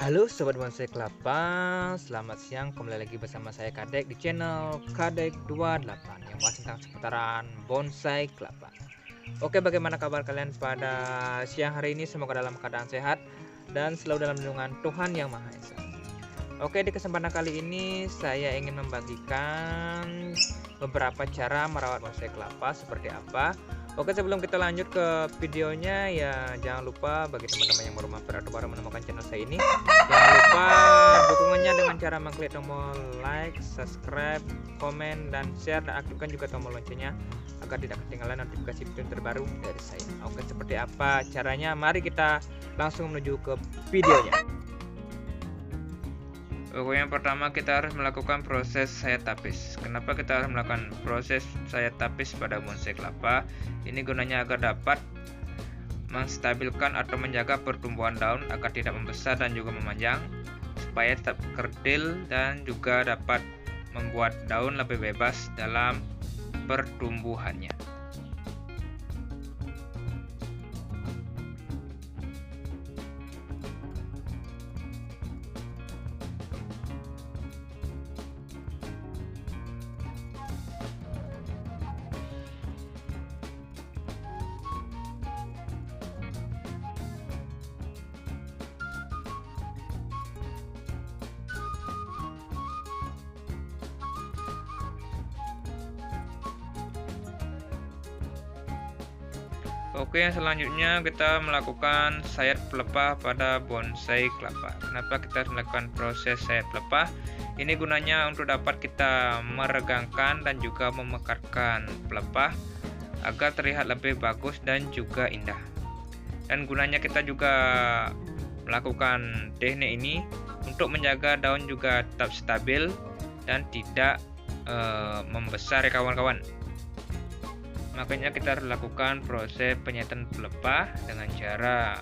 Halo Sobat Bonsai Kelapa, selamat siang, kembali lagi bersama saya Kadek di channel Kadek 28 yang bahas tentang seputaran bonsai kelapa. Oke, bagaimana kabar kalian pada siang hari ini? Semoga dalam keadaan sehat dan selalu dalam lindungan Tuhan Yang Maha Esa. Oke, di kesempatan kali ini saya ingin membagikan beberapa cara merawat bonsai kelapa seperti apa. Oke, sebelum kita lanjut ke videonya, ya jangan lupa bagi teman-teman yang baru mampir atau baru menemukan channel saya ini, jangan lupa dukungannya dengan cara mengklik tombol like, subscribe, komen, dan share, dan aktifkan juga tombol loncengnya agar tidak ketinggalan notifikasi video terbaru dari saya. Oke, seperti apa caranya? Mari kita langsung menuju ke videonya. Oke, yang pertama kita harus melakukan proses sayat tapis. Kenapa kita harus melakukan proses sayat tapis pada bonsai kelapa? Ini gunanya agar dapat menstabilkan atau menjaga pertumbuhan daun agar tidak membesar dan juga memanjang, supaya tetap kerdil dan juga dapat membuat daun lebih bebas dalam pertumbuhannya. Oke, yang selanjutnya kita melakukan sayat pelepah pada bonsai kelapa. Kenapa kita harus melakukan proses sayat pelepah? Ini gunanya untuk dapat kita meregangkan dan juga memekarkan pelepah agar terlihat lebih bagus dan juga indah. Dan gunanya kita juga melakukan teknik ini untuk menjaga daun juga tetap stabil dan tidak membesar ya kawan-kawan. Makanya kita harus lakukan proses penyayatan pelepah dengan cara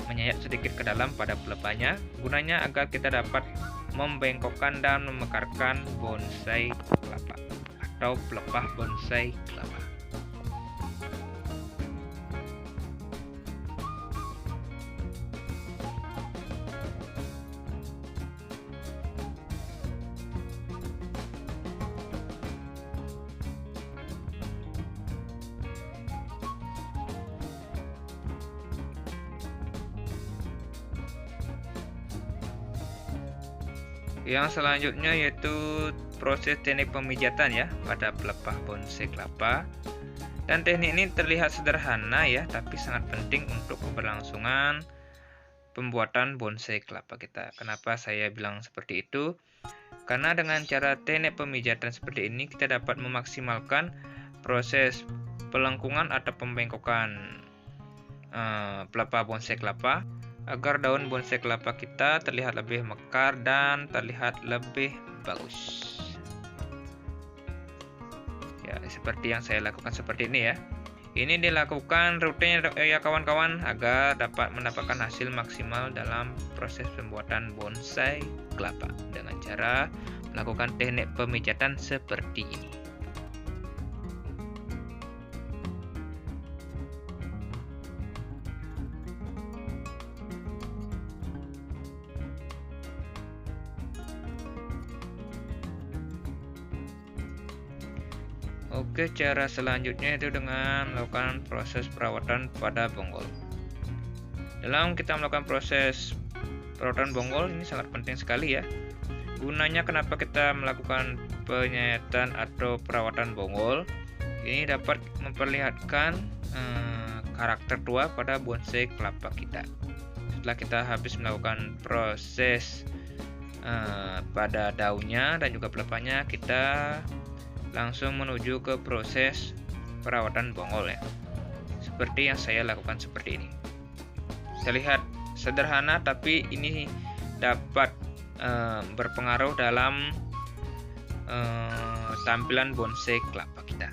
menyayat sedikit ke dalam pada pelepahnya, gunanya agar kita dapat membengkokkan dan memekarkan bonsai kelapa atau pelepah bonsai kelapa. Yang selanjutnya yaitu proses teknik pemijatan ya pada pelepah bonsai kelapa. Dan teknik ini terlihat sederhana ya, tapi sangat penting untuk keberlangsungan pembuatan bonsai kelapa kita. Kenapa saya bilang seperti itu? Karena dengan cara teknik pemijatan seperti ini kita dapat memaksimalkan proses pelengkungan atau pembengkokan pelepah bonsai kelapa, agar daun bonsai kelapa kita terlihat lebih mekar dan terlihat lebih bagus. Ya, seperti yang saya lakukan seperti ini ya. Ini dilakukan rutin ya kawan-kawan agar dapat mendapatkan hasil maksimal dalam proses pembuatan bonsai kelapa dengan cara melakukan teknik pemijatan seperti ini. Oke, cara selanjutnya itu dengan melakukan proses perawatan pada bonggol. Dalam kita melakukan proses perawatan bonggol ini sangat penting sekali ya. Gunanya kenapa kita melakukan penyayatan atau perawatan bonggol? Ini dapat memperlihatkan karakter tua pada bonsai kelapa kita. Setelah kita habis melakukan proses pada daunnya dan juga pelepahnya, kita langsung menuju ke proses perawatan bonggol ya, seperti yang saya lakukan seperti ini. Terlihat sederhana, tapi ini dapat berpengaruh dalam tampilan bonsai kelapa kita.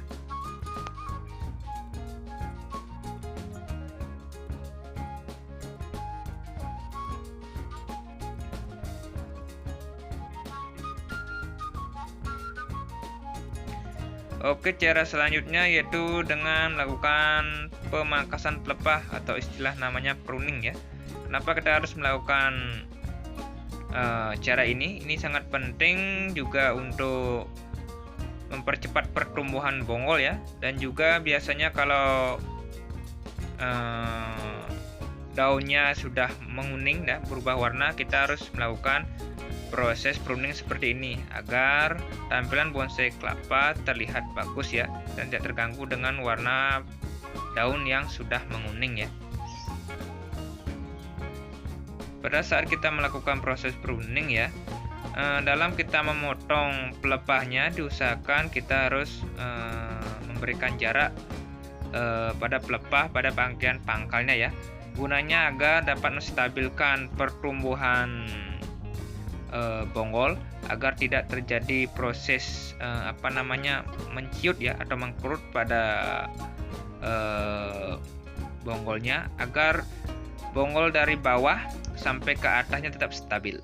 Oke, cara selanjutnya yaitu dengan melakukan pemangkasan pelepah atau istilah namanya pruning ya. Kenapa kita harus melakukan cara ini sangat penting juga untuk mempercepat pertumbuhan bonggol ya. Dan juga biasanya kalau daunnya sudah menguning dan berubah warna, kita harus melakukan proses pruning seperti ini agar tampilan bonsai kelapa terlihat bagus ya, dan tidak terganggu dengan warna daun yang sudah menguning ya. Pada saat kita melakukan proses pruning ya, dalam kita memotong pelepahnya diusahakan kita harus memberikan jarak pada pelepah pada bagian pangkalnya ya, gunanya agar dapat menstabilkan pertumbuhan bonggol agar tidak terjadi proses menciut ya atau mengkerut pada bonggolnya, agar bonggol dari bawah sampai ke atasnya tetap stabil.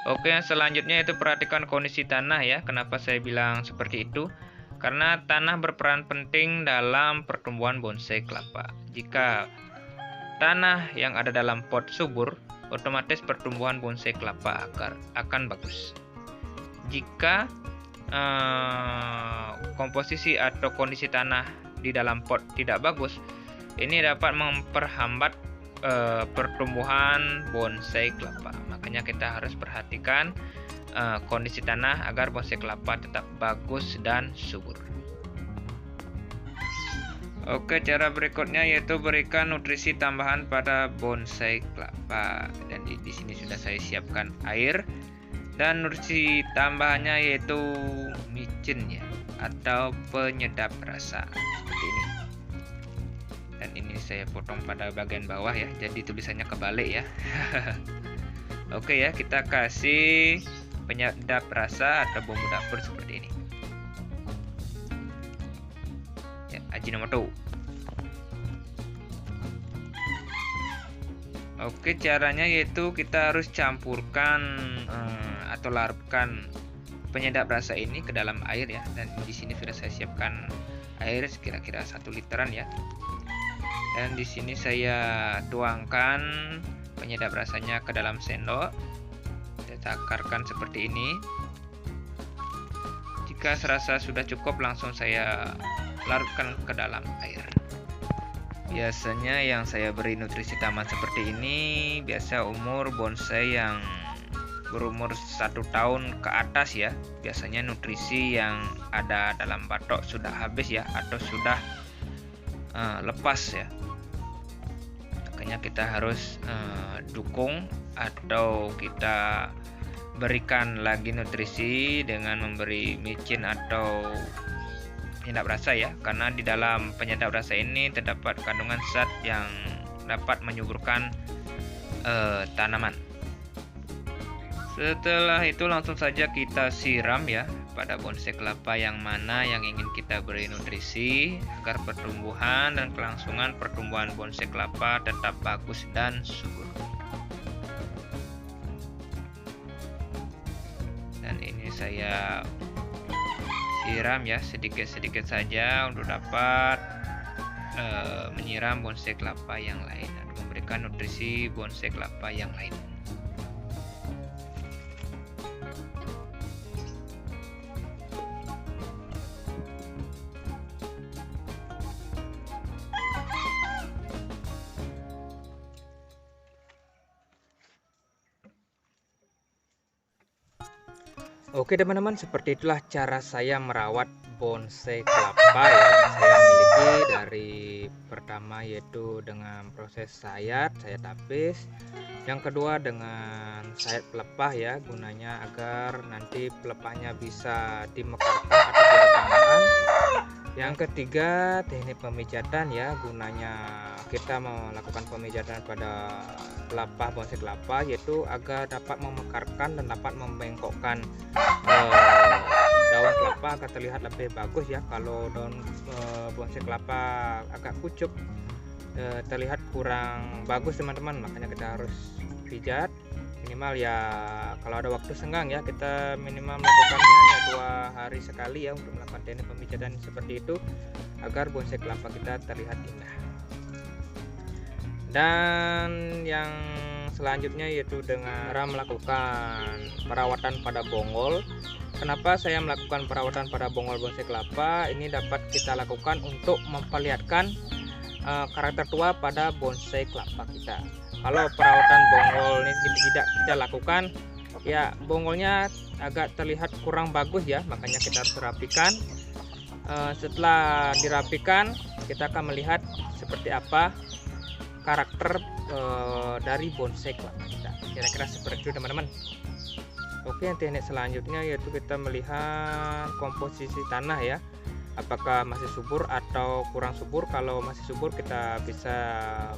Oke, yang selanjutnya itu perhatikan kondisi tanah ya. Kenapa saya bilang seperti itu? Karena tanah berperan penting dalam pertumbuhan bonsai kelapa. Jika tanah yang ada dalam pot subur, otomatis pertumbuhan bonsai kelapa akan bagus. Jika komposisi atau kondisi tanah di dalam pot tidak bagus, ini dapat memperhambat pertumbuhan bonsai kelapa. Makanya kita harus perhatikan kondisi tanah agar bonsai kelapa tetap bagus dan subur. Oke, cara berikutnya yaitu berikan nutrisi tambahan pada bonsai kelapa. Dan di sini sudah saya siapkan air, dan nutrisi tambahannya yaitu micin ya, atau penyedap rasa seperti ini. Dan ini saya potong pada bagian bawah ya, jadi tulisannya kebalik ya. Oke ya, kita kasih penyedap rasa atau bumbu dapur seperti ini ya, Ajinomoto. Oke, caranya yaitu kita harus campurkan atau larutkan penyedap rasa ini ke dalam air ya. Dan di sini sudah saya siapkan air kira-kira 1 literan ya. Dan di sini saya tuangkan penyedap rasanya ke dalam sendok. Saya takarkan seperti ini. Jika serasa sudah cukup, langsung saya larutkan ke dalam air. Biasanya yang saya beri nutrisi tambahan seperti ini biasa umur bonsai yang berumur 1 tahun ke atas ya. Biasanya nutrisi yang ada dalam batok sudah habis ya, atau sudah lepas ya. Makanya kita harus dukung atau kita berikan lagi nutrisi dengan memberi micin atau penyedap rasa ya, karena di dalam penyedap rasa ini terdapat kandungan zat yang dapat menyuburkan tanaman. Setelah itu langsung saja kita siram ya pada bonsai kelapa yang mana yang ingin kita beri nutrisi agar pertumbuhan dan kelangsungan pertumbuhan bonsai kelapa tetap bagus dan subur. Dan ini saya siram ya sedikit-sedikit saja untuk dapat menyiram bonsai kelapa yang lain atau memberikan nutrisi bonsai kelapa yang lain. Oke teman-teman, seperti itulah cara saya merawat bonsai kelapa ya, yang saya miliki. Dari pertama yaitu dengan proses sayat, saya tapis. Yang kedua dengan sayat pelepah ya, gunanya agar nanti pelepahnya bisa dimekarkan atau direkamkan. Yang ketiga teknik pemijatan ya, gunanya kita melakukan pemijatan pada pelepah bonsai kelapa yaitu agar dapat memekarkan dan dapat membengkokkan daun kelapa agar terlihat lebih bagus ya. Kalau daun bonsai kelapa agak pucuk, terlihat kurang bagus teman-teman. Makanya kita harus pijat minimal ya, kalau ada waktu senggang ya, kita minimal melakukannya ya 2 hari sekali ya untuk melakukan teknik pemijatan seperti itu. agar bonsai kelapa kita terlihat indah. Dan yang selanjutnya yaitu dengan cara melakukan perawatan pada bonggol. Kenapa saya melakukan perawatan pada bonggol bonsai kelapa? Ini dapat kita lakukan untuk memperlihatkan karakter tua pada bonsai kelapa kita. Kalau perawatan bonggol ini tidak kita lakukan, ya bonggolnya agak terlihat kurang bagus ya, makanya kita harus rapikan. Setelah dirapikan, kita akan melihat seperti apa karakter dari bonsai kelapa kita. Kira-kira seperti itu teman-teman. Oke, teknik selanjutnya yaitu kita melihat komposisi tanah ya, apakah masih subur atau kurang subur. Kalau masih subur kita bisa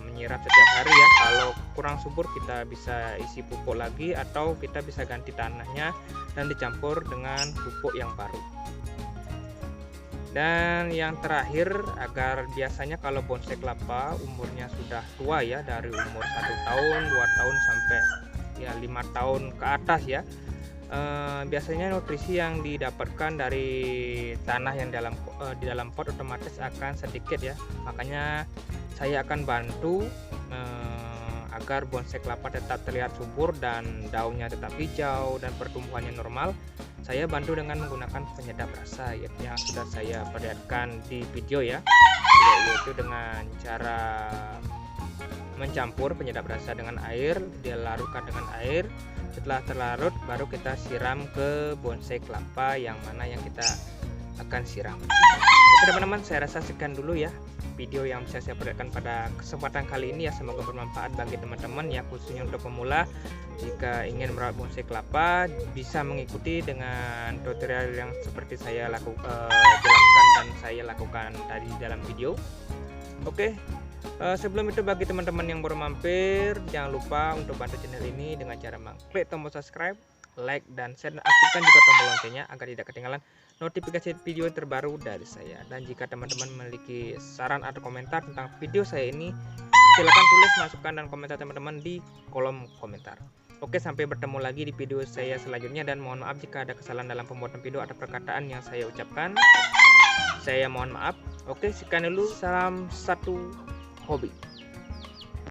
menyiram setiap hari ya, kalau kurang subur kita bisa isi pupuk lagi atau kita bisa ganti tanahnya dan dicampur dengan pupuk yang baru. Dan yang terakhir, agar biasanya kalau bonsai kelapa umurnya sudah tua ya, dari umur 1 tahun 2 tahun sampai ya 5 tahun ke atas ya, biasanya nutrisi yang didapatkan dari tanah yang di dalam pot otomatis akan sedikit ya. Makanya saya akan bantu agar bonsai kelapa tetap terlihat subur dan daunnya tetap hijau dan pertumbuhannya normal. Saya bantu dengan menggunakan penyedap rasa yang sudah saya perlihatkan di video ya, yaitu dengan cara mencampur penyedap rasa dengan air, dilarutkan dengan air. Setelah terlarut baru kita siram ke bonsai kelapa yang mana yang kita akan siram. Oke teman-teman, saya rasa sekian dulu ya video yang bisa saya perlihatkan pada kesempatan kali ini ya. Semoga bermanfaat bagi teman-teman ya, khususnya untuk pemula. Jika ingin merawat bonsai kelapa, bisa mengikuti dengan tutorial yang seperti saya jelaskan dan saya lakukan tadi dalam video. Oke, sebelum itu bagi teman-teman yang baru mampir, jangan lupa untuk bantu channel ini dengan cara mengklik tombol subscribe, like, dan share, dan aktifkan juga tombol loncengnya agar tidak ketinggalan notifikasi video terbaru dari saya. Dan jika teman-teman memiliki saran atau komentar tentang video saya ini, silahkan tulis masukan dan komentar teman-teman di kolom komentar. Oke, sampai bertemu lagi di video saya selanjutnya, dan mohon maaf jika ada kesalahan dalam pembuatan video atau perkataan yang saya ucapkan. Saya mohon maaf. Oke, sekian dulu. Salam satu hobi.